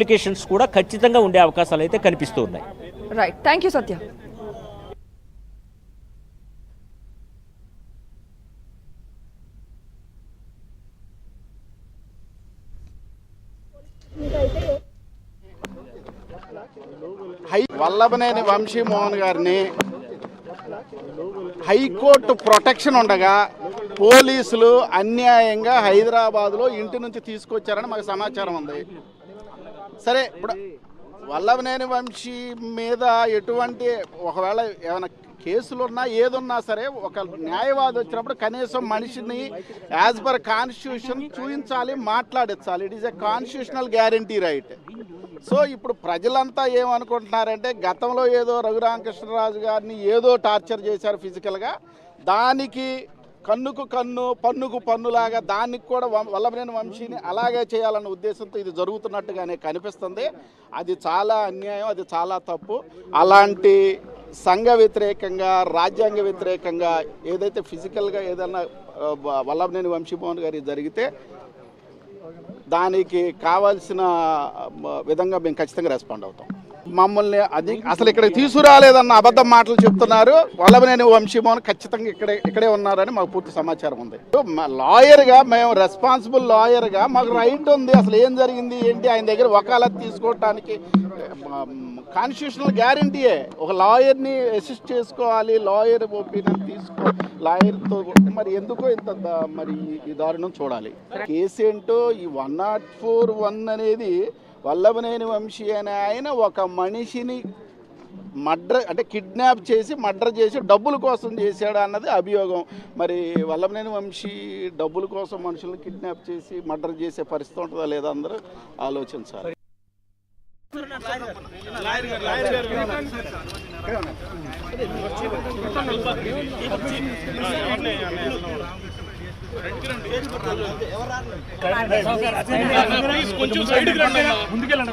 Applications కూడా ఖచ్చితంగా ఉండే అవకాశాలు అయితే కనిపిస్తూ ఉన్నాయి. రైట్, థ్యాంక్ యూ సత్య. వల్లభనేని వంశీమోహన్ గారిని హైకోర్టు ప్రొటెక్షన్ ఉండగా పోలీసులు అన్యాయంగా హైదరాబాద్లో ఇంటి నుంచి తీసుకొచ్చారని మాకు సమాచారం ఉంది. సరే, ఇప్పుడు వల్లభనేని వంశీ మీద ఎటువంటి ఒకవేళ ఏమైనా కేసులున్నా ఏదున్నా సరే ఒక న్యాయవాది వచ్చినప్పుడు కనీసం మనిషిని యాజ్ పర్ కాన్స్టిట్యూషన్ చూపించాలి, మాట్లాడించాలి. It is a constitutional guarantee right. So ఇప్పుడు ప్రజలంతా ఏమనుకుంటున్నారంటే గతంలో ఏదో రఘురామకృష్ణరాజు గారిని ఏదో టార్చర్ చేశారు ఫిజికల్గా, దానికి కన్నుకు కన్ను పన్నుకు పన్నులాగా దానికి కూడా వల్లభనేని వంశీని అలాగే చేయాలన్న ఉద్దేశంతో ఇది జరుగుతున్నట్టుగానే కనిపిస్తుంది. అది చాలా అన్యాయం, అది చాలా తప్పు. అలాంటి సంఘ వ్యతిరేకంగా రాజ్యాంగ వ్యతిరేకంగా ఏదైతే ఫిజికల్గా ఏదైనా వల్లభనేని వంశీమోహన్ గారికి జరిగితే దానికి కావాల్సిన విధంగా మేము ఖచ్చితంగా రెస్పాండ్ అవుతాం. మమ్మల్ని అది అసలు ఇక్కడ తీసుకురాలేదన్న అబద్ధం మాటలు చెప్తున్నారు. వల్లభనేని వంశీమోహన్ ఖచ్చితంగా ఇక్కడే ఉన్నారని మాకు పూర్తి సమాచారం ఉంది. లాయర్గా మేము రెస్పాన్సిబుల్ లాయర్గా మాకు రైట్ ఉంది. అసలు ఏం జరిగింది ఏంటి ఆయన దగ్గర వకాలత్ తీసుకోవటానికి కాన్స్టిట్యూషనల్ గ్యారంటీయే. ఒక లాయర్ని అసిస్ట్ చేసుకోవాలి, లాయర్ ఒపీనియన్ లాయర్తో మరి ఎందుకో ఇంత మరి ఈ దారుణం చూడాలి. కేసు ఏంటో ఈ 104(1) అనేది వల్లభనేని వంశీ అనే ఆయన ఒక మనిషిని అంటే కిడ్నాప్ చేసి మర్డర్ చేసి డబ్బుల కోసం చేశాడు అన్నది అభియోగం. మరి వల్లభనేని వంశీ డబ్బుల కోసం మనుషులను కిడ్నాప్ చేసి మర్డర్ చేసే పరిస్థితి ఉంటుందా లేదా అందరూ ఆలోచించాలి. ముందుకెళ్ళండి.